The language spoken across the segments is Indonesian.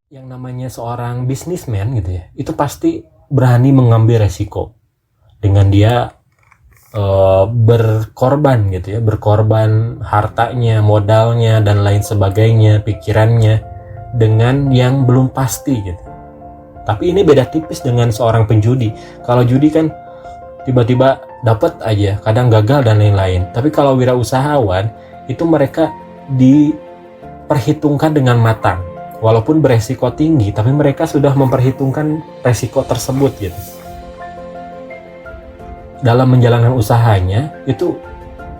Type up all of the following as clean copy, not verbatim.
Yang namanya seorang bisnismen gitu ya, itu pasti berani mengambil resiko dengan dia berkorban gitu ya, berkorban hartanya, modalnya dan lain sebagainya, pikirannya dengan yang belum pasti gitu. Tapi ini beda tipis dengan seorang penjudi. Kalau judi kan tiba-tiba dapat aja, kadang gagal dan lain-lain. Tapi kalau wirausahawan itu mereka diperhitungkan dengan matang. Walaupun beresiko tinggi, tapi mereka sudah memperhitungkan resiko tersebut gitu. Dalam menjalankan usahanya itu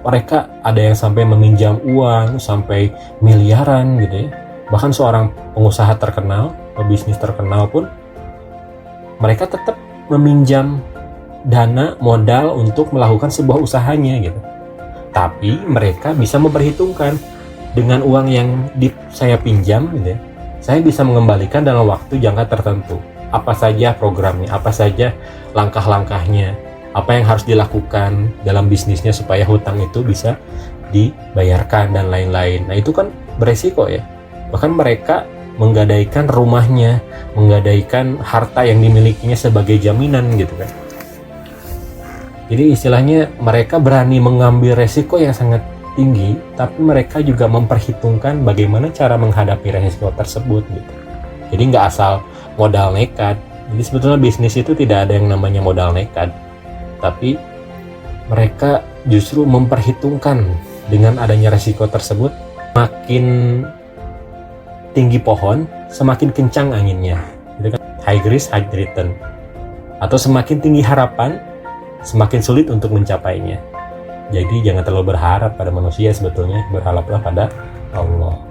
mereka ada yang sampai meminjam uang sampai miliaran gitu ya. Bahkan seorang pengusaha terkenal, pebisnis terkenal pun mereka tetap meminjam dana modal untuk melakukan sebuah usahanya gitu. Tapi mereka bisa memperhitungkan dengan uang yang saya pinjam gitu ya, saya bisa mengembalikan dalam waktu jangka tertentu. Apa saja programnya, apa saja langkah-langkahnya, apa yang harus dilakukan dalam bisnisnya supaya hutang itu bisa dibayarkan dan lain-lain. Nah itu kan beresiko ya. Bahkan mereka menggadaikan rumahnya, menggadaikan harta yang dimilikinya sebagai jaminan gitu kan. Jadi istilahnya mereka berani mengambil resiko yang sangat tinggi, tapi mereka juga memperhitungkan bagaimana cara menghadapi resiko tersebut gitu. Jadi nggak asal modal nekat. Jadi sebetulnya bisnis itu tidak ada yang namanya modal nekat, tapi mereka justru memperhitungkan dengan adanya resiko tersebut. Makin tinggi pohon, semakin kencang anginnya. Jadi kan high risk, high return. Atau semakin tinggi harapan, semakin sulit untuk mencapainya. Jadi jangan terlalu berharap pada manusia, sebetulnya berharaplah pada Allah.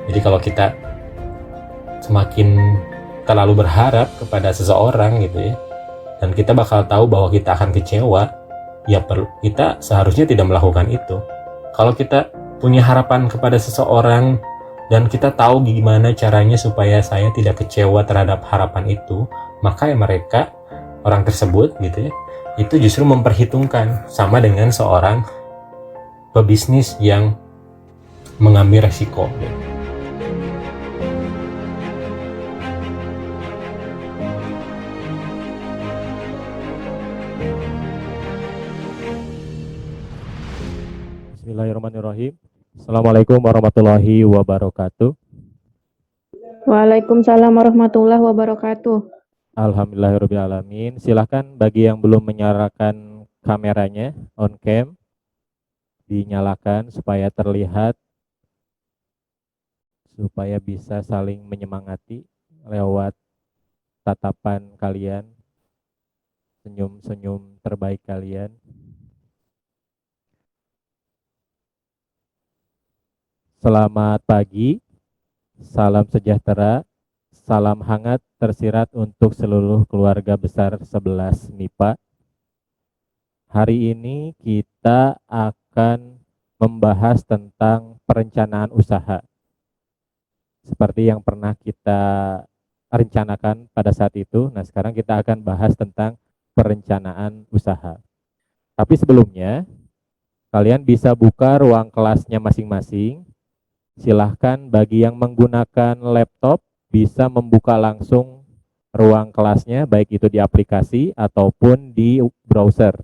Jadi kalau kita semakin terlalu berharap kepada seseorang gitu ya, dan kita bakal tahu bahwa kita akan kecewa, ya kita seharusnya tidak melakukan itu. Kalau kita punya harapan kepada seseorang dan kita tahu gimana caranya supaya saya tidak kecewa terhadap harapan itu, maka ya mereka, orang tersebut gitu ya, itu justru memperhitungkan, sama dengan seorang pebisnis yang mengambil resiko gitu. Bismillahirrahmanirrahim. Assalamualaikum warahmatullahi wabarakatuh. Waalaikumsalam warahmatullahi wabarakatuh. Alhamdulillahirrahmanirrahim. Silahkan bagi yang belum menyalakan kameranya on cam, dinyalakan supaya terlihat, supaya bisa saling menyemangati lewat tatapan kalian, senyum-senyum terbaik kalian. Selamat pagi, salam sejahtera, salam hangat tersirat untuk seluruh keluarga besar 11 MIPA. Hari ini kita akan membahas tentang perencanaan usaha. Seperti yang pernah kita rencanakan pada saat itu, nah sekarang kita akan bahas tentang perencanaan usaha. Tapi sebelumnya, kalian bisa buka ruang kelasnya masing-masing. Silahkan bagi yang menggunakan laptop bisa membuka langsung ruang kelasnya, baik itu di aplikasi ataupun di browser.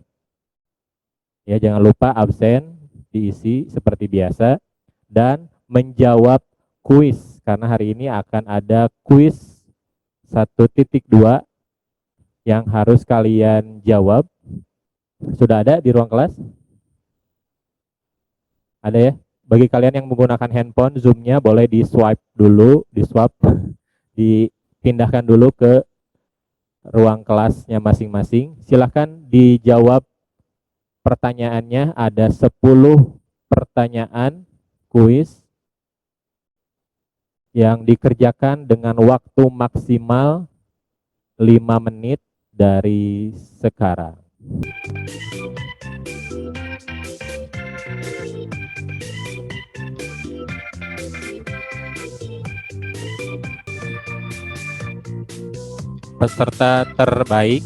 Ya, jangan lupa absen diisi seperti biasa dan menjawab kuis, karena hari ini akan ada kuis 1.2 yang harus kalian jawab. Sudah ada di ruang kelas? Ada ya? Bagi kalian yang menggunakan handphone, zoom-nya boleh di swipe dulu, dipindahkan dulu ke ruang kelasnya masing-masing. Silahkan dijawab pertanyaannya, ada 10 pertanyaan kuis yang dikerjakan dengan waktu maksimal 5 menit dari sekarang. Peserta terbaik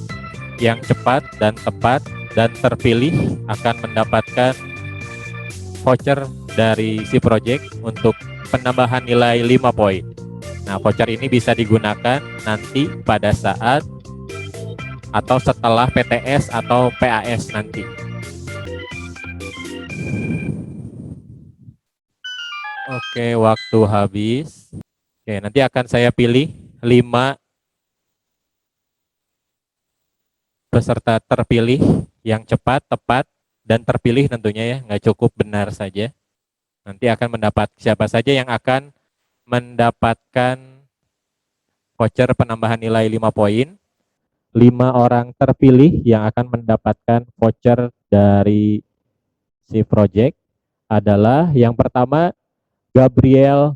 yang cepat dan tepat dan terpilih akan mendapatkan voucher dari si project untuk penambahan nilai 5 poin. Nah, voucher ini bisa digunakan nanti pada saat atau setelah PTS atau PAS nanti. Oke, waktu habis. Oke, nanti akan saya pilih 5 peserta terpilih yang cepat, tepat, dan terpilih tentunya ya, nggak cukup benar saja. Nanti akan mendapat siapa saja yang akan mendapatkan voucher penambahan nilai 5 poin. 5 orang terpilih yang akan mendapatkan voucher dari si project adalah yang pertama Gabriel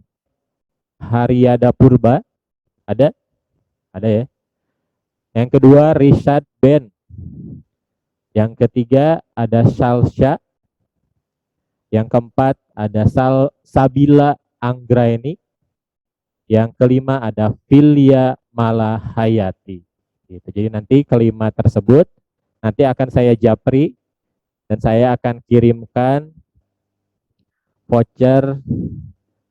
Haryada Purba. Ada? Ada ya. Yang kedua Rishad Ben. Yang ketiga ada Salsha. Yang keempat ada Sabila Anggraeni. Yang kelima ada Filia Malahayati. Gitu. Jadi nanti kelima tersebut nanti akan saya japri dan saya akan kirimkan voucher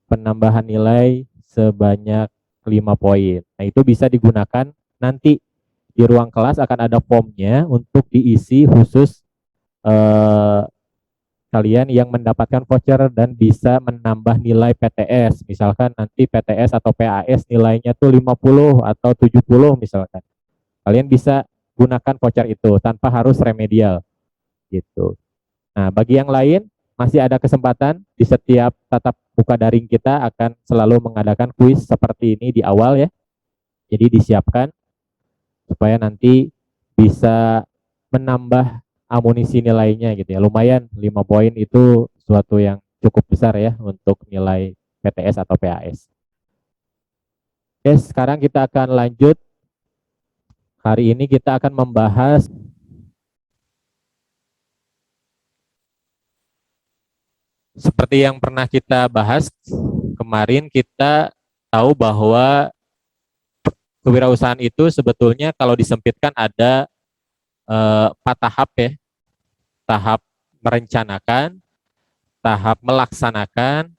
penambahan nilai sebanyak 5 poin. Nah, itu bisa digunakan nanti di ruang kelas akan ada formnya untuk diisi khusus kalian yang mendapatkan voucher dan bisa menambah nilai PTS. Misalkan nanti PTS atau PAS nilainya tuh 50 atau 70 misalkan. Kalian bisa gunakan voucher itu tanpa harus remedial gitu. Nah, bagi yang lain masih ada kesempatan di setiap tatap muka daring kita akan selalu mengadakan kuis seperti ini di awal ya. Jadi disiapkan supaya nanti bisa menambah amunisi nilainya gitu ya. Lumayan 5 poin itu suatu yang cukup besar ya untuk nilai PTS atau PAS. Oke, sekarang kita akan lanjut. Hari ini kita akan membahas seperti yang pernah kita bahas kemarin, kita tahu bahwa kewirausahaan itu sebetulnya kalau disempitkan ada 4 tahap ya. Tahap merencanakan, tahap melaksanakan,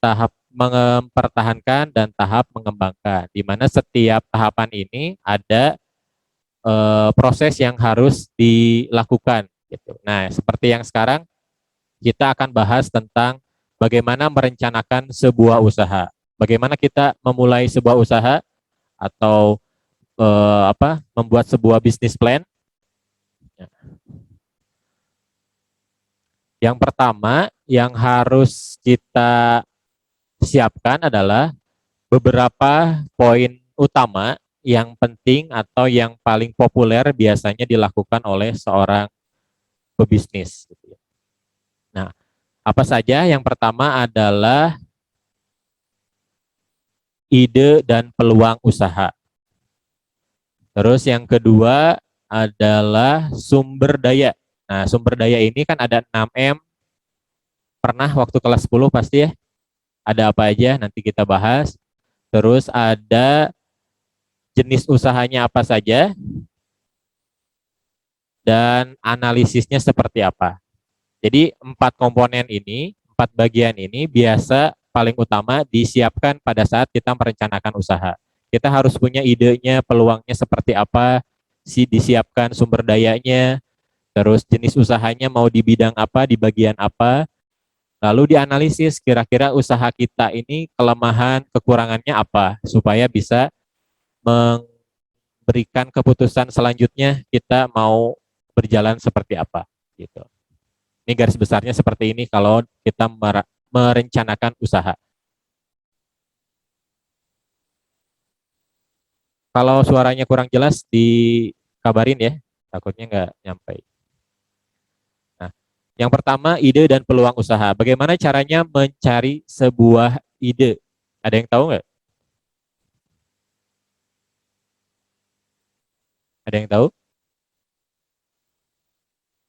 tahap mempertahankan, dan tahap mengembangkan. Di mana setiap tahapan ini ada proses yang harus dilakukan. Gitu. Nah, seperti yang sekarang kita akan bahas tentang bagaimana merencanakan sebuah usaha. Bagaimana kita memulai sebuah usaha atau membuat sebuah bisnis plan. Yang pertama yang harus kita siapkan adalah beberapa poin utama yang penting atau yang paling populer biasanya dilakukan oleh seorang pebisnis. Nah, apa saja? Yang pertama adalah ide dan peluang usaha. Terus yang kedua adalah sumber daya. Nah, sumber daya ini kan ada 6M. Pernah waktu kelas 10 pasti ya? Ada apa aja? Nanti kita bahas. Terus ada jenis usahanya apa saja, dan analisisnya seperti apa. Jadi 4 komponen ini, 4 bagian ini biasa paling utama disiapkan pada saat kita merencanakan usaha. Kita harus punya idenya, peluangnya seperti apa, disiapkan sumber dayanya, terus jenis usahanya mau di bidang apa, di bagian apa, lalu dianalisis kira-kira usaha kita ini kelemahan, kekurangannya apa, supaya bisa memberikan keputusan selanjutnya kita mau berjalan seperti apa gitu. Ini garis besarnya seperti ini kalau kita merencanakan usaha. Kalau suaranya kurang jelas dikabarin ya, takutnya nggak nyampe. Nah, yang pertama ide dan peluang usaha. Bagaimana caranya mencari sebuah ide? Ada yang tahu nggak? Ada yang tahu?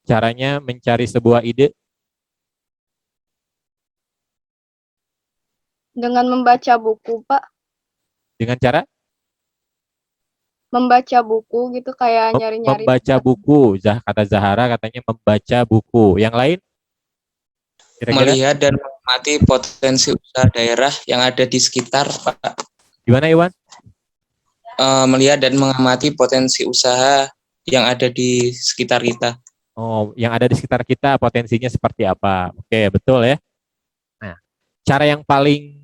Caranya mencari sebuah ide? Dengan membaca buku, Pak. Dengan cara? Membaca buku gitu, kayak nyari-nyari. Membaca buku. Kata Zahara katanya membaca buku. Yang lain? Kira-kira? Melihat dan mengamati potensi usaha daerah yang ada di sekitar, Pak. Gimana Iwan? Melihat dan mengamati potensi usaha yang ada di sekitar kita. Oh, yang ada di sekitar kita potensinya seperti apa? Oke, betul ya. Nah, cara yang paling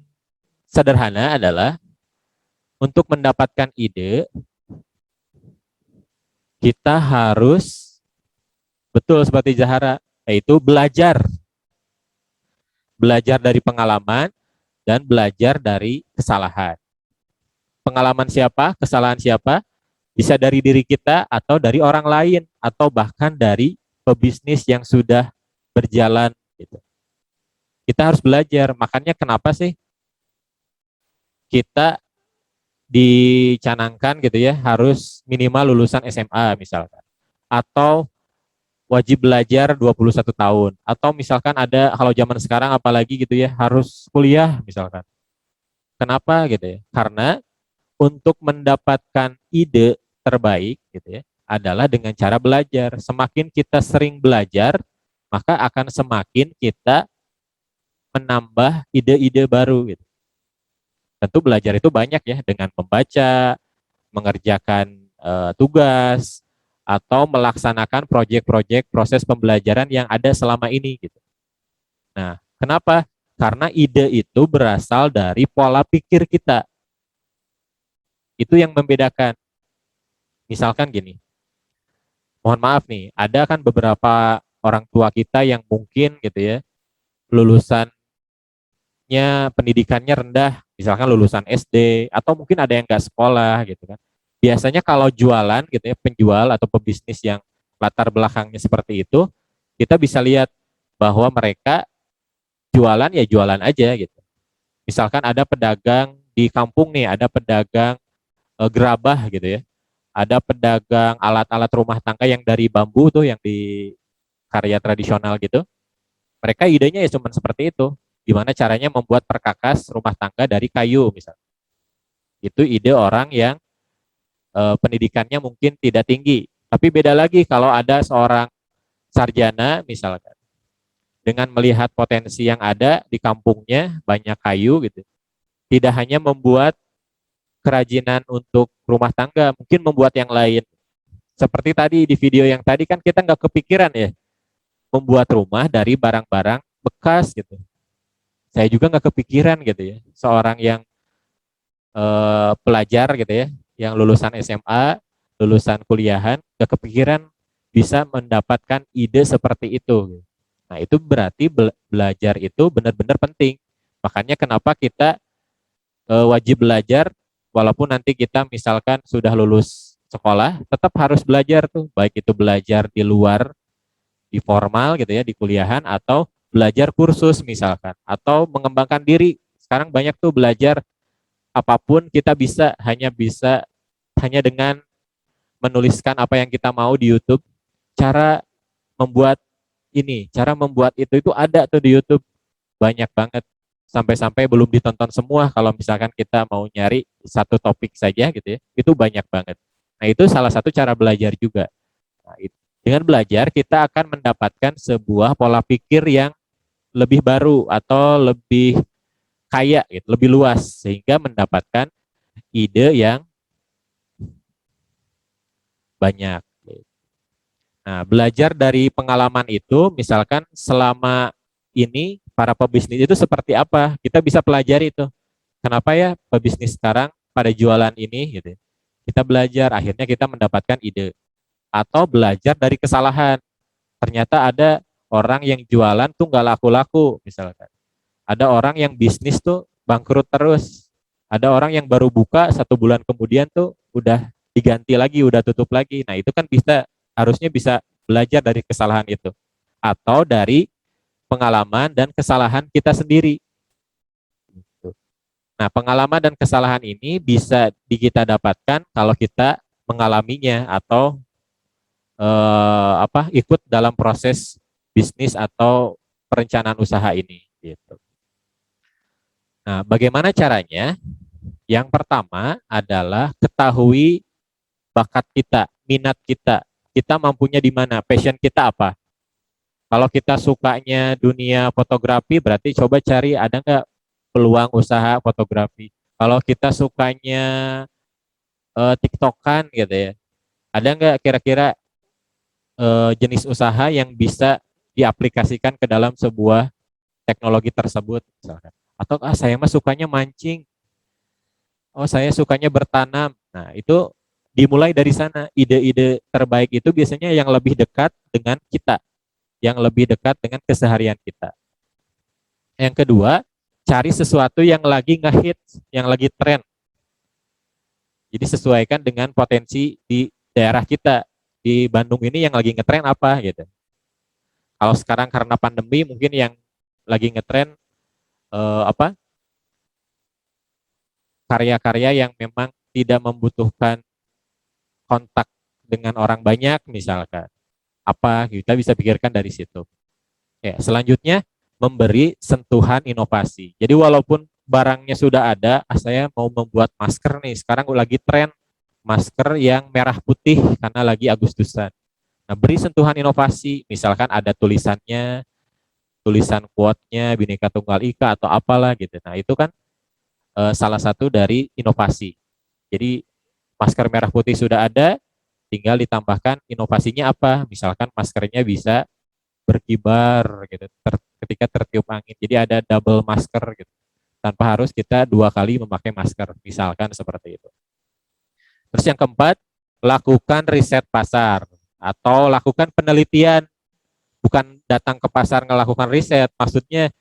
sederhana adalah untuk mendapatkan ide, kita harus betul seperti Zahara, yaitu belajar. Belajar dari pengalaman dan belajar dari kesalahan. Pengalaman siapa, kesalahan siapa, bisa dari diri kita atau dari orang lain atau bahkan dari pebisnis yang sudah berjalan gitu. Kita harus belajar. Makanya kenapa sih kita dicanangkan gitu ya, harus minimal lulusan SMA misalkan. Atau wajib belajar 21 tahun. Atau misalkan ada, kalau zaman sekarang apalagi gitu ya, harus kuliah misalkan. Kenapa gitu ya? Karena untuk mendapatkan ide terbaik gitu ya, adalah dengan cara belajar. Semakin kita sering belajar, maka akan semakin kita menambah ide-ide baru gitu. Tentu belajar itu banyak ya, dengan membaca, mengerjakan tugas, atau melaksanakan proyek-proyek proses pembelajaran yang ada selama ini gitu. Nah, kenapa? Karena ide itu berasal dari pola pikir kita. Itu yang membedakan. Misalkan gini, mohon maaf nih, ada kan beberapa orang tua kita yang mungkin gitu ya, lulusannya pendidikannya rendah, misalkan lulusan SD, atau mungkin ada yang nggak sekolah gitu kan. Biasanya kalau jualan gitu ya, penjual atau pebisnis yang latar belakangnya seperti itu, kita bisa lihat bahwa mereka jualan ya jualan aja gitu. Misalkan ada pedagang di kampung nih, ada pedagang gerabah gitu ya. Ada pedagang alat-alat rumah tangga yang dari bambu tuh, yang di karya tradisional gitu. Mereka idenya ya cuma seperti itu. Gimana caranya membuat perkakas rumah tangga dari kayu misalnya. Itu ide orang yang pendidikannya mungkin tidak tinggi. Tapi beda lagi kalau ada seorang sarjana misalkan, dengan melihat potensi yang ada di kampungnya, banyak kayu gitu. Tidak hanya membuat kerajinan untuk rumah tangga, mungkin membuat yang lain. Seperti tadi di video yang tadi kan kita nggak kepikiran ya, membuat rumah dari barang-barang bekas gitu. Saya juga nggak kepikiran gitu ya, seorang yang pelajar gitu ya, yang lulusan SMA, lulusan kuliahan, nggak kepikiran bisa mendapatkan ide seperti itu. Nah itu berarti belajar itu benar-benar penting. Makanya kenapa kita wajib belajar, walaupun nanti kita misalkan sudah lulus sekolah, tetap harus belajar tuh, baik itu belajar di luar, di formal gitu ya, di kuliahan, atau belajar kursus misalkan, atau mengembangkan diri. Sekarang banyak tuh belajar apapun kita bisa hanya dengan menuliskan apa yang kita mau di YouTube. Cara membuat cara membuat itu ada tuh di YouTube, banyak banget. Sampai-sampai belum ditonton semua kalau misalkan kita mau nyari satu topik saja gitu ya, itu banyak banget. Nah itu salah satu cara belajar juga. Nah, dengan belajar kita akan mendapatkan sebuah pola pikir yang lebih baru atau lebih kaya gitu, lebih luas, sehingga mendapatkan ide yang banyak. Nah, belajar dari pengalaman itu, misalkan selama ini para pebisnis itu seperti apa, kita bisa pelajari itu. Kenapa ya pebisnis sekarang pada jualan ini gitu. Kita belajar, akhirnya kita mendapatkan ide. Atau belajar dari kesalahan. Ternyata ada orang yang jualan tuh nggak laku-laku misalkan. Ada orang yang bisnis tuh bangkrut terus. Ada orang yang baru buka 1 bulan kemudian tuh udah diganti lagi, udah tutup lagi. Nah itu kan harusnya bisa belajar dari kesalahan itu. Atau dari pengalaman dan kesalahan kita sendiri. Nah, pengalaman dan kesalahan ini bisa kita dapatkan kalau kita mengalaminya atau ikut dalam proses bisnis atau perencanaan usaha ini gitu. Nah, bagaimana caranya? Yang pertama adalah ketahui bakat kita, minat kita. Kita mampunya di mana? Passion kita apa? Kalau kita sukanya dunia fotografi, berarti coba cari ada nggak peluang usaha fotografi. Kalau kita sukanya TikTokan gitu ya, ada nggak kira-kira jenis usaha yang bisa diaplikasikan ke dalam sebuah teknologi tersebut misalkan? Atau saya mah sukanya mancing, oh saya sukanya bertanam. Nah itu dimulai dari sana. Ide-ide terbaik itu biasanya yang lebih dekat dengan kita, yang lebih dekat dengan keseharian kita. Yang kedua, cari sesuatu yang lagi ngehits, yang lagi tren. Jadi sesuaikan dengan potensi di daerah kita. Di Bandung ini yang lagi ngetren apa gitu. Kalau sekarang karena pandemi mungkin yang lagi ngetren apa? Karya-karya yang memang tidak membutuhkan kontak dengan orang banyak misalkan. Apa kita bisa pikirkan dari situ. Ya, selanjutnya memberi sentuhan inovasi. Jadi walaupun barangnya sudah ada, saya mau membuat masker nih. Sekarang lagi tren masker yang merah putih karena lagi Agustusan. Nah, beri sentuhan inovasi. Misalkan ada tulisannya, tulisan quote-nya Bhinneka Tunggal Ika atau apalah gitu. Nah, itu kan salah satu dari inovasi. Jadi masker merah putih sudah ada, tinggal ditambahkan inovasinya apa. Misalkan maskernya bisa berkibar gitu ketika tertiup angin. Jadi ada double masker gitu. Tanpa harus kita 2 kali memakai masker, misalkan seperti itu. Terus yang keempat, lakukan riset pasar atau lakukan penelitian. Bukan datang ke pasar melakukan riset, maksudnya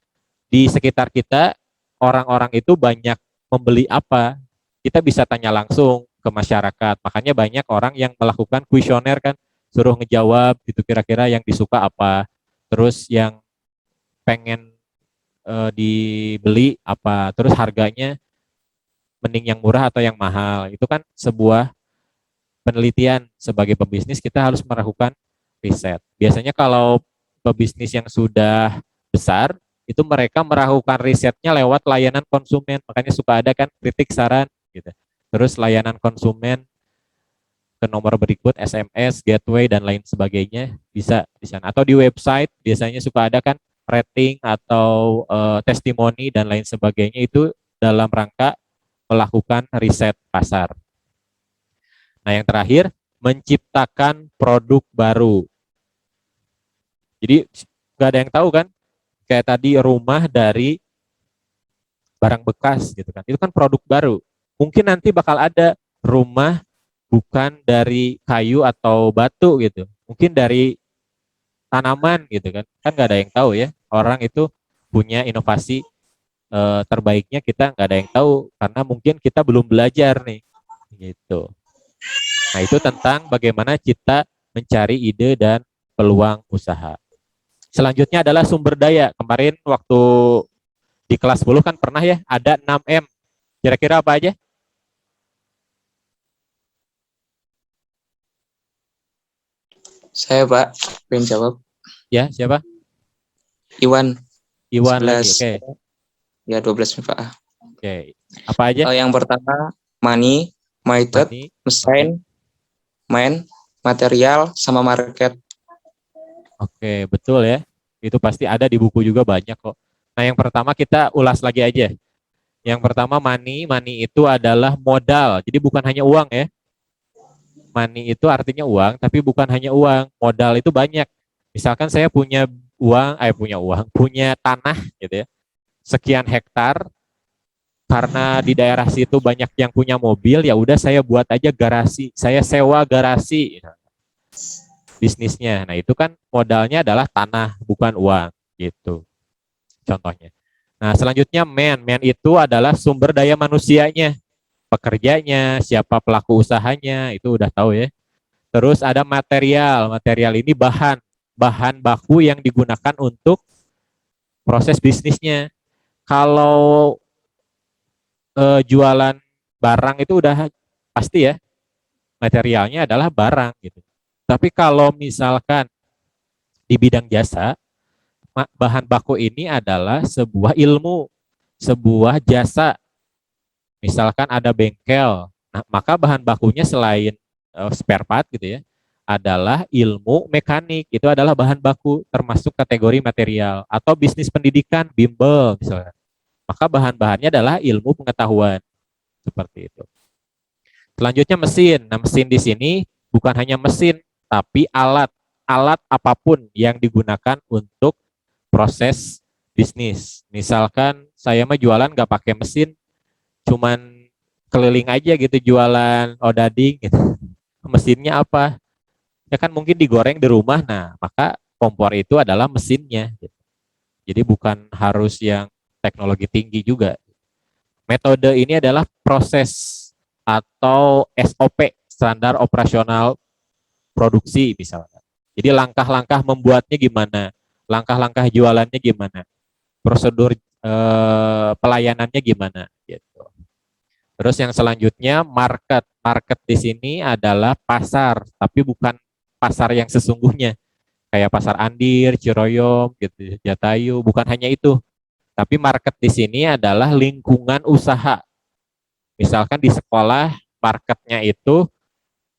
di sekitar kita orang-orang itu banyak membeli apa. Kita bisa tanya langsung ke masyarakat. Makanya banyak orang yang melakukan kuesioner kan, suruh ngejawab gitu kira-kira yang disuka apa. Terus yang pengen dibeli apa, terus harganya mending yang murah atau yang mahal. Itu kan sebuah penelitian. Sebagai pebisnis kita harus melakukan riset. Biasanya kalau pebisnis yang sudah besar, itu mereka melakukan risetnya lewat layanan konsumen. Makanya suka ada kan kritik saran gitu. Terus layanan konsumen ke nomor berikut, SMS, gateway dan lain sebagainya bisa di sana. Atau di website biasanya suka ada kan rating atau testimoni dan lain sebagainya, itu dalam rangka melakukan riset pasar. Nah, yang terakhir, menciptakan produk baru. Jadi nggak ada yang tahu kan, kayak tadi rumah dari barang bekas gitu kan, itu kan produk baru. Mungkin nanti bakal ada rumah bukan dari kayu atau batu gitu, mungkin dari tanaman gitu kan nggak ada yang tahu ya. Orang itu punya inovasi terbaiknya, kita nggak ada yang tahu karena mungkin kita belum belajar nih gitu. Nah, itu tentang bagaimana kita mencari ide dan peluang usaha. Selanjutnya adalah sumber daya. Kemarin waktu di kelas 10 kan pernah ya ada 6M. Kira-kira apa aja? Saya Pak, pengen jawab. Ya, siapa? Iwan. Iwan 11. lagi. Oke. Ya 12 Pak. Oke. Apa aja? Yang pertama money, method, Money. mesin, main, material, sama market. Oke, betul ya. Itu pasti ada di buku juga banyak kok. Nah, yang pertama kita ulas lagi aja. Yang pertama money itu adalah modal. Jadi bukan hanya uang ya. Money itu artinya uang, tapi bukan hanya uang. Modal itu banyak. Misalkan saya punya punya tanah gitu ya. Sekian hektar, karena di daerah situ banyak yang punya mobil, ya udah saya buat aja garasi. Saya sewa garasi bisnisnya. Nah, itu kan modalnya adalah tanah, bukan uang gitu. Contohnya. Nah, selanjutnya man itu adalah sumber daya manusianya. Pekerjanya, siapa pelaku usahanya, itu udah tahu ya. Terus ada material ini bahan baku yang digunakan untuk proses bisnisnya. Kalau jualan barang itu udah pasti ya, materialnya adalah barang gitu. Tapi kalau misalkan di bidang jasa, bahan baku ini adalah sebuah ilmu, sebuah jasa. Misalkan ada bengkel, nah, maka bahan bakunya selain spare part gitu ya, adalah ilmu mekanik. Itu adalah bahan baku termasuk kategori material. Atau bisnis pendidikan, bimbel misalnya. Maka bahan-bahannya adalah ilmu pengetahuan. seperti itu. Selanjutnya mesin. Nah, mesin di sini bukan hanya mesin, tapi alat apapun yang digunakan untuk proses bisnis. Misalkan saya mah jualan nggak pakai mesin, cuman keliling aja gitu jualan odading gitu. Mesinnya apa? Ya kan mungkin digoreng di rumah. Nah, maka kompor itu adalah mesinnya gitu. Jadi bukan harus yang teknologi tinggi juga. Metode ini adalah proses atau SOP, standar operasional produksi misalnya. Jadi langkah-langkah membuatnya gimana, langkah-langkah jualannya gimana, prosedur pelayanannya gimana gitu. Terus yang selanjutnya market. Market di sini adalah pasar, tapi bukan pasar yang sesungguhnya. Kayak pasar Andir, Ciroyom, gitu, Jatayu, bukan hanya itu. Tapi market di sini adalah lingkungan usaha. Misalkan di sekolah, marketnya itu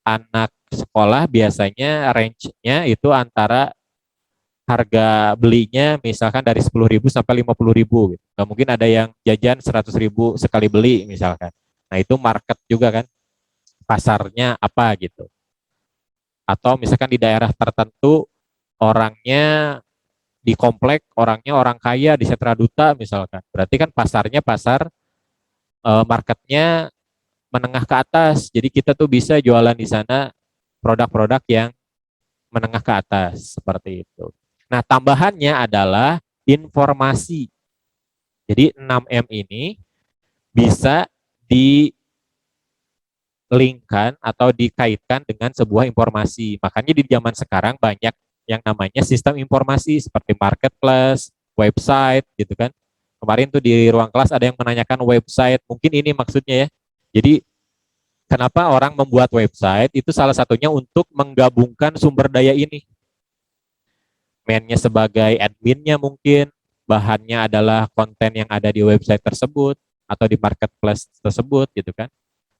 anak sekolah biasanya range-nya itu antara harga belinya misalkan dari 10.000 sampai 50.000 gitu. Nggak mungkin ada yang jajan 100.000 sekali beli misalkan. Nah itu market juga kan, pasarnya apa gitu. Atau misalkan di daerah tertentu orangnya di komplek, orangnya orang kaya di Setra Duta misalkan. Berarti kan pasarnya pasar marketnya menengah ke atas. Jadi kita tuh bisa jualan di sana produk-produk yang menengah ke atas seperti itu. Nah, tambahannya adalah informasi. Jadi 6M ini bisa dilinkkan atau dikaitkan dengan sebuah informasi. Makanya di zaman sekarang banyak yang namanya sistem informasi seperti marketplace, website gitu kan. Kemarin tuh di ruang kelas ada yang menanyakan website, mungkin ini maksudnya ya. Jadi kenapa orang membuat website itu salah satunya untuk menggabungkan sumber daya ini. Mainnya sebagai adminnya mungkin, bahannya adalah konten yang ada di website tersebut atau di marketplace tersebut gitu kan.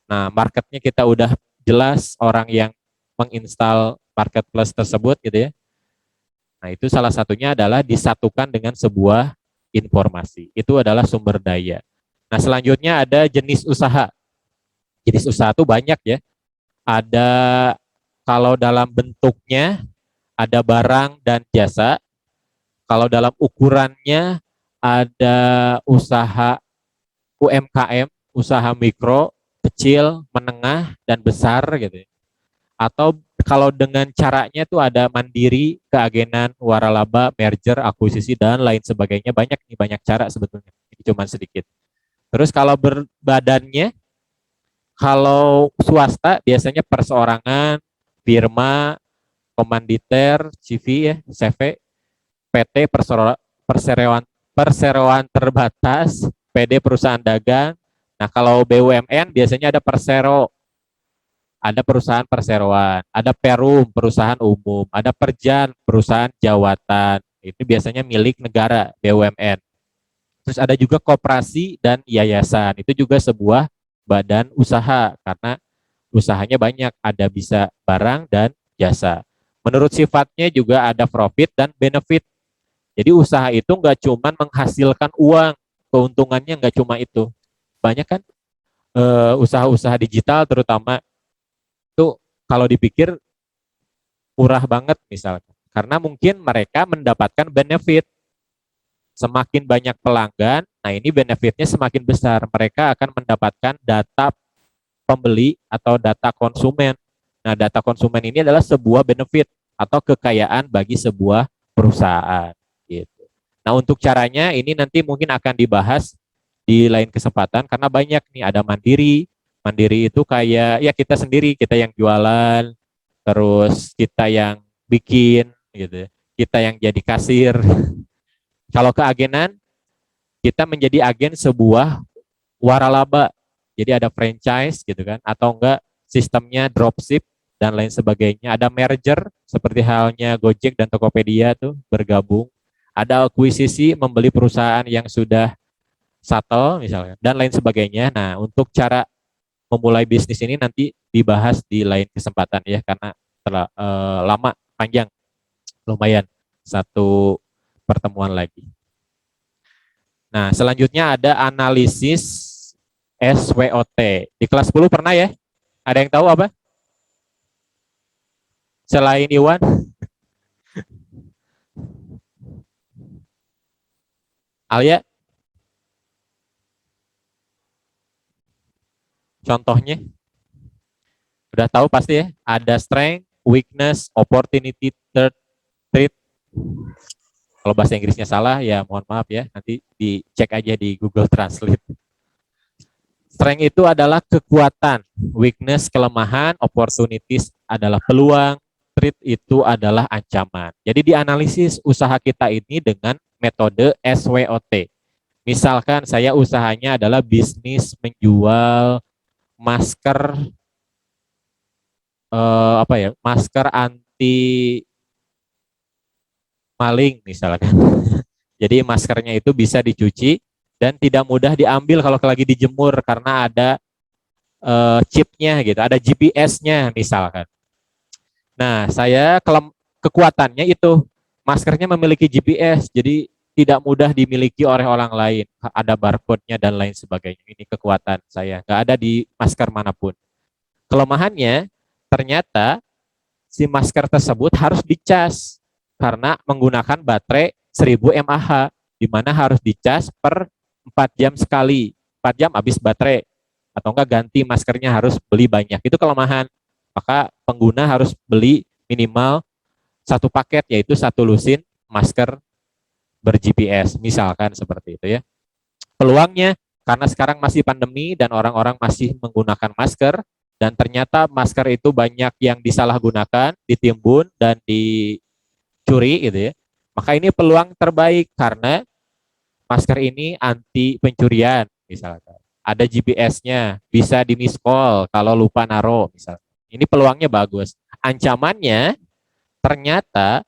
Nah, marketnya kita udah jelas orang yang menginstal marketplace tersebut gitu ya. Nah, itu salah satunya adalah disatukan dengan sebuah informasi. Itu adalah sumber daya. Nah, selanjutnya ada jenis usaha. Jenis usaha itu banyak ya. Ada kalau dalam bentuknya ada barang dan jasa. Kalau dalam ukurannya ada usaha UMKM, usaha mikro, kecil, menengah, dan besar gitu. Atau kalau dengan caranya tuh ada mandiri, keagenan, waralaba, merger, akuisisi, dan lain sebagainya. Banyak nih, banyak cara sebetulnya. Ini cuma sedikit. Terus kalau berbadannya, kalau swasta biasanya perseorangan, firma, komanditer, CV ya, CV, PT perseroan terbatas, PD perusahaan dagang. Nah, kalau BUMN biasanya ada persero, ada perusahaan perseroan, ada perum perusahaan umum, ada perjan perusahaan jawatan. Itu biasanya milik negara BUMN. Terus ada juga koperasi dan yayasan. Itu juga sebuah badan usaha karena usahanya banyak, ada bisa barang dan jasa. Menurut sifatnya juga ada profit dan benefit. Jadi usaha itu nggak cuma menghasilkan uang, keuntungannya nggak cuma itu. Banyak kan usaha-usaha digital terutama itu kalau dipikir murah banget misalnya. Karena mungkin mereka mendapatkan benefit. Semakin banyak pelanggan, nah ini benefitnya semakin besar. Mereka akan mendapatkan data pembeli atau data konsumen. Nah, data konsumen ini adalah sebuah benefit atau kekayaan bagi sebuah perusahaan. Gitu. Nah, untuk caranya ini nanti mungkin akan dibahas di lain kesempatan karena banyak nih, ada mandiri. Mandiri itu kayak ya kita sendiri, kita yang jualan, terus kita yang bikin gitu. Kita yang jadi kasir. Kalau keagenan, kita menjadi agen sebuah waralaba. Jadi ada franchise gitu kan, atau enggak sistemnya dropship dan lain sebagainya. Ada merger seperti halnya Gojek dan Tokopedia tuh bergabung. Ada akuisisi membeli perusahaan yang sudah settle misalnya dan lain sebagainya. Nah, untuk cara memulai bisnis ini nanti dibahas di lain kesempatan ya karena lama panjang lumayan satu pertemuan lagi. Nah, selanjutnya ada analisis SWOT. Di kelas 10 pernah ya? Ada yang tahu apa? Selain Iwan? Alia? Contohnya? Udah tahu pasti ya? Ada strength, weakness, opportunity, threat. Kalau bahasa Inggrisnya salah ya mohon maaf ya. Nanti dicek aja di Google Translate. Strength itu adalah kekuatan, weakness kelemahan, opportunities adalah peluang, threat itu adalah ancaman. Jadi dianalisis usaha kita ini dengan metode SWOT. Misalkan saya usahanya adalah bisnis menjual masker masker anti maling misalkan. Jadi maskernya itu bisa dicuci dan tidak mudah diambil kalau lagi dijemur karena ada chipnya gitu, ada GPS-nya misalkan. Nah, saya kekuatannya itu maskernya memiliki GPS, jadi tidak mudah dimiliki oleh orang lain. Ada barcode-nya dan lain sebagainya. Ini kekuatan saya, nggak ada di masker manapun. Kelemahannya, ternyata si masker tersebut harus dicas karena menggunakan baterai 1000 mAh, di mana harus dicas per 4 jam sekali. 4 jam habis baterai, atau enggak ganti maskernya harus beli banyak. Itu kelemahan. Maka pengguna harus beli minimal satu paket, yaitu satu lusin masker ber-GPS, misalkan seperti itu ya. Peluangnya, karena sekarang masih pandemi dan orang-orang masih menggunakan masker, dan ternyata masker itu banyak yang disalahgunakan, ditimbun, dan dicuri gitu ya. Maka ini peluang terbaik karena masker ini anti pencurian misalkan. Ada GPS-nya, bisa di miss call kalau lupa naro misalkan. Ini peluangnya bagus. Ancamannya ternyata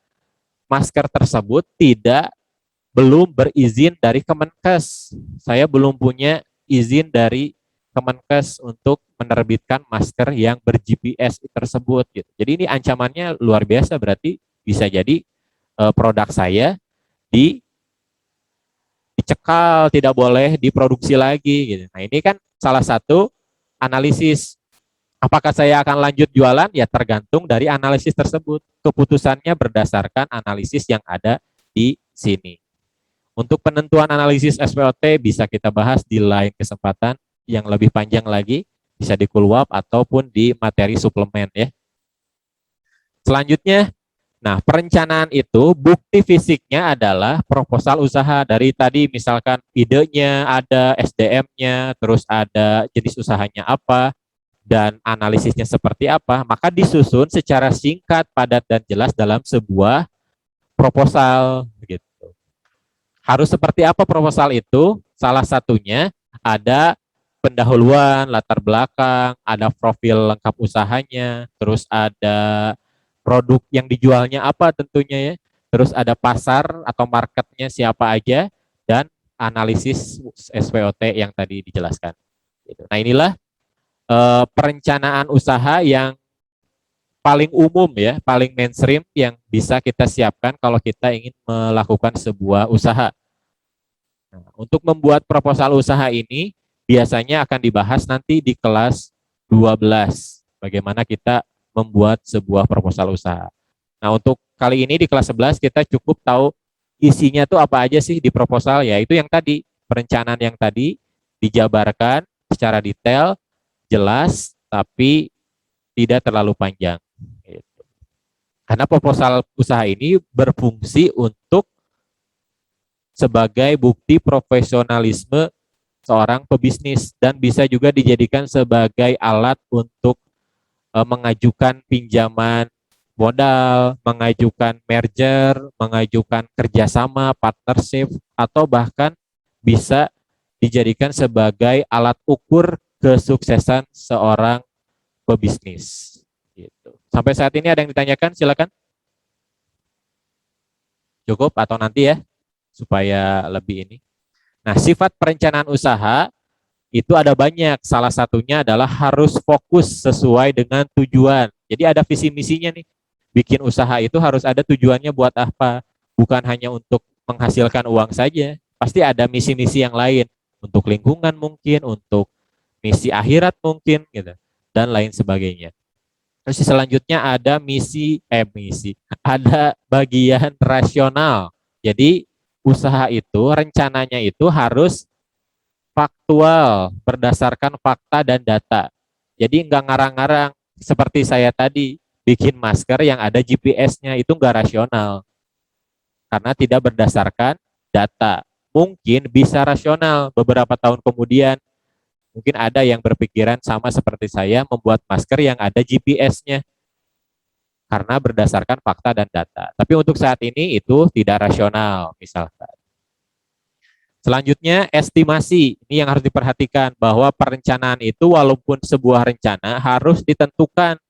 masker tersebut belum berizin dari Kemenkes. Saya belum punya izin dari Kemenkes untuk menerbitkan masker yang ber-GPS tersebut gitu. Jadi ini ancamannya luar biasa, berarti bisa jadi produk saya dicekal, tidak boleh diproduksi lagi gitu. Nah, ini kan salah satu analisis. Apakah saya akan lanjut jualan? Ya tergantung dari analisis tersebut. Keputusannya berdasarkan analisis yang ada di sini. Untuk penentuan analisis SWOT bisa kita bahas di lain kesempatan yang lebih panjang lagi, bisa di Kulwap ataupun di materi suplemen ya. Selanjutnya, nah perencanaan itu bukti fisiknya adalah proposal usaha. Dari tadi misalkan idenya ada, SDM-nya, terus ada jenis usahanya apa, dan analisisnya seperti apa, maka disusun secara singkat, padat, dan jelas dalam sebuah proposal. Gitu. Harus seperti apa proposal itu? Salah satunya ada pendahuluan, latar belakang, ada profil lengkap usahanya, terus ada produk yang dijualnya apa tentunya ya, terus ada pasar atau marketnya siapa aja, dan analisis SWOT yang tadi dijelaskan. Nah inilah perencanaan usaha yang paling umum ya, paling mainstream yang bisa kita siapkan kalau kita ingin melakukan sebuah usaha. Nah, untuk membuat proposal usaha ini biasanya akan dibahas nanti di kelas 12. Bagaimana kita membuat sebuah proposal usaha. Nah, untuk kali ini di kelas 11 kita cukup tahu isinya tuh apa aja sih di proposal, yaitu yang tadi, perencanaan yang tadi dijabarkan secara detail, jelas, tapi tidak terlalu panjang. Gitu. Karena proposal usaha ini berfungsi untuk sebagai bukti profesionalisme seorang pebisnis dan bisa juga dijadikan sebagai alat untuk mengajukan pinjaman modal, mengajukan merger, mengajukan kerjasama, partnership, atau bahkan bisa dijadikan sebagai alat ukur kesuksesan seorang pebisnis. Gitu. Sampai saat ini ada yang ditanyakan? Silakan. Cukup atau nanti ya, supaya lebih ini. Nah, sifat perencanaan usaha itu ada banyak. Salah satunya adalah harus fokus sesuai dengan tujuan. Jadi ada visi misinya nih. Bikin usaha itu harus ada tujuannya buat apa. Bukan hanya untuk menghasilkan uang saja. Pasti ada misi-misi yang lain. Untuk lingkungan mungkin, untuk misi akhirat mungkin gitu, dan lain sebagainya. Terus selanjutnya ada ada bagian rasional. Jadi usaha itu rencananya itu harus faktual, berdasarkan fakta dan data. Jadi nggak ngarang-ngarang seperti saya tadi bikin masker yang ada GPS-nya, itu nggak rasional karena tidak berdasarkan data. Mungkin bisa rasional beberapa tahun kemudian, mungkin ada yang berpikiran sama seperti saya membuat masker yang ada GPS-nya karena berdasarkan fakta dan data. Tapi untuk saat ini itu tidak rasional misalkan. Selanjutnya estimasi. Ini yang harus diperhatikan bahwa perencanaan itu walaupun sebuah rencana harus ditentukan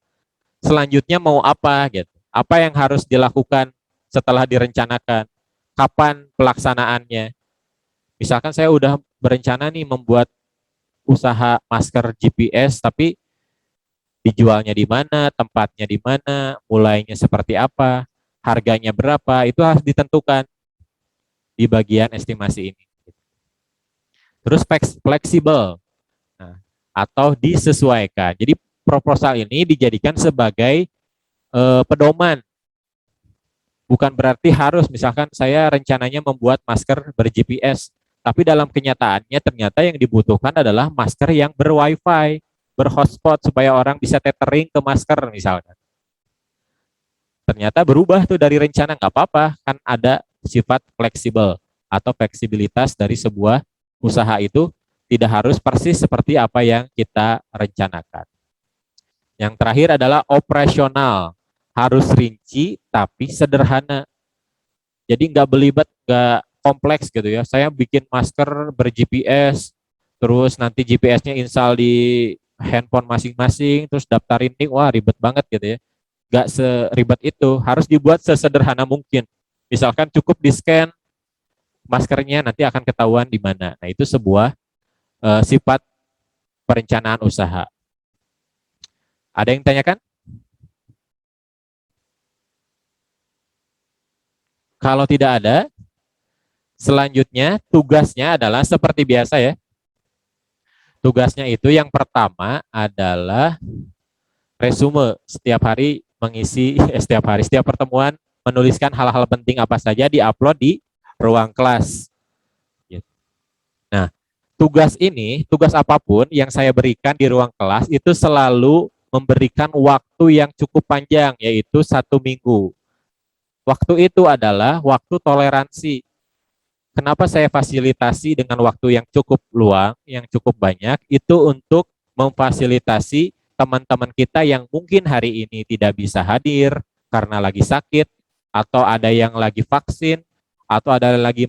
selanjutnya mau apa gitu. Apa yang harus dilakukan setelah direncanakan? Kapan pelaksanaannya? Misalkan saya udah berencana nih membuat usaha masker GPS, tapi dijualnya di mana, tempatnya di mana, mulainya seperti apa, harganya berapa, itu harus ditentukan di bagian estimasi ini. Terus fleksibel, nah, atau disesuaikan. Jadi proposal ini dijadikan sebagai pedoman. Bukan berarti harus, misalkan saya rencananya membuat masker ber-GPS, tapi dalam kenyataannya ternyata yang dibutuhkan adalah masker yang ber-wifi, ber-hotspot supaya orang bisa tethering ke masker misalkan. Ternyata berubah tuh dari rencana, nggak apa-apa, kan ada sifat fleksibel atau fleksibilitas dari sebuah usaha itu tidak harus persis seperti apa yang kita rencanakan. Yang terakhir adalah operasional, harus rinci tapi sederhana. Jadi nggak belibet, nggak kompleks gitu ya. Saya bikin masker ber-GPS, terus nanti GPS-nya install di handphone masing-masing, terus daftarin link, wah ribet banget gitu ya. Nggak seribet itu, harus dibuat sesederhana mungkin. Misalkan cukup di-scan maskernya, nanti akan ketahuan di mana. Nah itu sebuah sifat perencanaan usaha. Ada yang tanyakan? Kalau tidak ada, selanjutnya tugasnya adalah seperti biasa ya. Tugasnya itu yang pertama adalah resume. Setiap hari mengisi, setiap pertemuan menuliskan hal-hal penting apa saja, di-upload di ruang kelas. Nah, tugas apapun yang saya berikan di ruang kelas itu selalu memberikan waktu yang cukup panjang, yaitu 1 minggu. Waktu itu adalah waktu toleransi. Kenapa saya fasilitasi dengan waktu yang cukup luang, yang cukup banyak, itu untuk memfasilitasi teman-teman kita yang mungkin hari ini tidak bisa hadir karena lagi sakit, atau ada yang lagi vaksin, atau ada lagi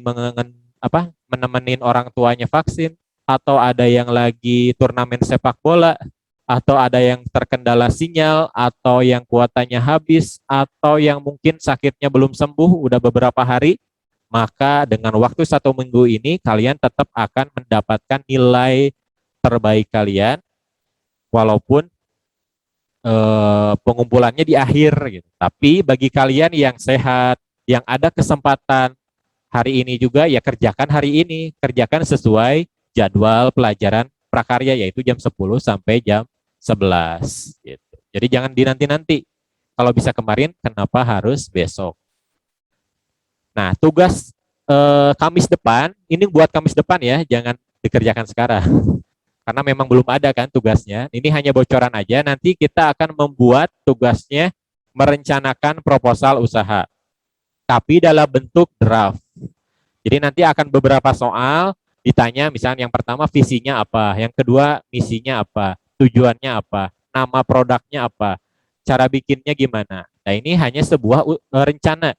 menemenin orang tuanya vaksin, atau ada yang lagi turnamen sepak bola, atau ada yang terkendala sinyal, atau yang kuotanya habis, atau yang mungkin sakitnya belum sembuh, udah beberapa hari, maka dengan waktu 1 minggu ini kalian tetap akan mendapatkan nilai terbaik kalian, walaupun pengumpulannya di akhir gitu. Tapi bagi kalian yang sehat, yang ada kesempatan hari ini juga, ya kerjakan hari ini, kerjakan sesuai jadwal pelajaran prakarya, yaitu jam 10 sampai jam 11 gitu. Jadi jangan dinanti-nanti. Kalau bisa kemarin, kenapa harus besok? Nah, tugas Kamis depan, ini buat Kamis depan ya, jangan dikerjakan sekarang. Karena memang belum ada kan tugasnya. Ini hanya bocoran aja, nanti kita akan membuat tugasnya merencanakan proposal usaha. Tapi dalam bentuk draft. Jadi nanti akan beberapa soal ditanya, misalnya yang pertama visinya apa, yang kedua misinya apa, tujuannya apa, nama produknya apa, cara bikinnya gimana. Nah ini hanya sebuah rencana,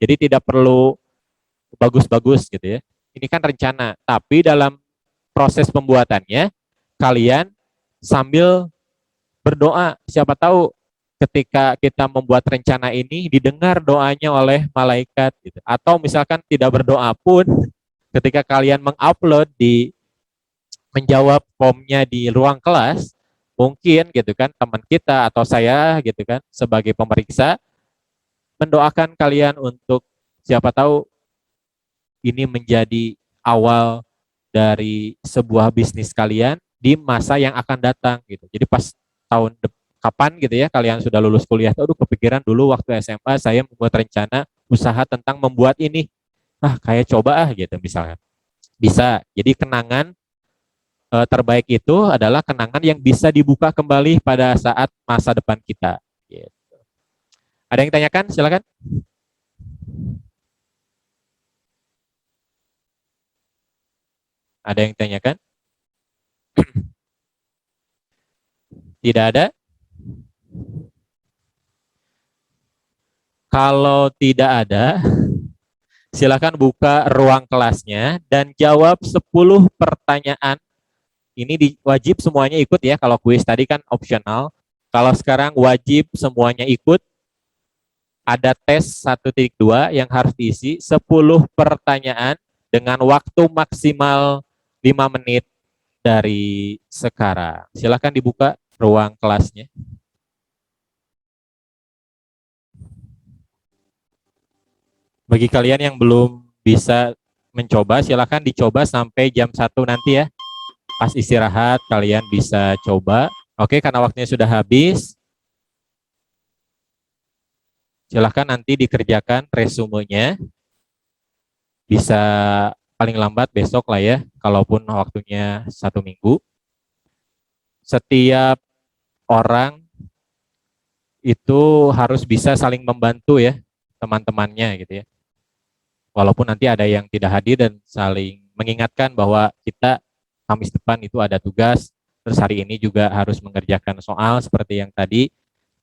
jadi tidak perlu bagus-bagus gitu ya. Ini kan rencana, tapi dalam proses pembuatannya kalian sambil berdoa, siapa tahu ketika kita membuat rencana ini didengar doanya oleh malaikat gitu. Atau misalkan tidak berdoa pun ketika kalian mengupload menjawab formnya di ruang kelas, mungkin gitu kan teman kita atau saya gitu kan sebagai pemeriksa mendoakan kalian untuk siapa tahu ini menjadi awal dari sebuah bisnis kalian di masa yang akan datang gitu. Jadi pas kapan gitu ya kalian sudah lulus kuliah, aduh kepikiran dulu waktu SMA saya membuat rencana usaha tentang membuat ini. Kayak coba gitu misalnya. Bisa. Jadi kenangan terbaik itu adalah kenangan yang bisa dibuka kembali pada saat masa depan kita. Gitu. Ada yang tanyakan? Silakan. Ada yang tanyakan? Tidak ada? Kalau tidak ada, silakan buka ruang kelasnya dan jawab 10 pertanyaan. Ini wajib semuanya ikut ya. Kalau kuis tadi kan opsional. Kalau sekarang wajib semuanya ikut. Ada tes 1.2 yang harus diisi 10 pertanyaan dengan waktu maksimal 5 menit dari sekarang. Silakan dibuka ruang kelasnya. Bagi kalian yang belum bisa mencoba, silakan dicoba sampai jam 1 nanti ya. Pas istirahat kalian bisa coba. Oke, karena waktunya sudah habis. Silakan nanti dikerjakan resumenya. Bisa paling lambat besok lah ya, kalaupun waktunya 1 minggu. Setiap orang itu harus bisa saling membantu ya, teman-temannya gitu ya. Walaupun nanti ada yang tidak hadir dan saling mengingatkan bahwa kita Kamis depan itu ada tugas, terus hari ini juga harus mengerjakan soal seperti yang tadi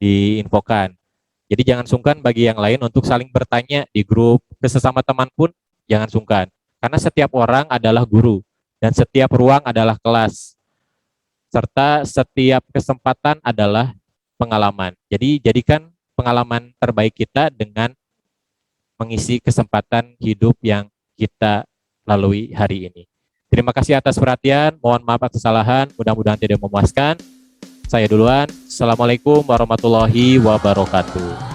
diinfokan. Jadi jangan sungkan bagi yang lain untuk saling bertanya di grup, ke sesama teman pun jangan sungkan. Karena setiap orang adalah guru dan setiap ruang adalah kelas. Serta setiap kesempatan adalah pengalaman. Jadi jadikan pengalaman terbaik kita dengan mengisi kesempatan hidup yang kita lalui hari ini. Terima kasih atas perhatian, mohon maaf atas kesalahan, mudah-mudahan tidak memuaskan. Saya duluan, Assalamualaikum warahmatullahi wabarakatuh.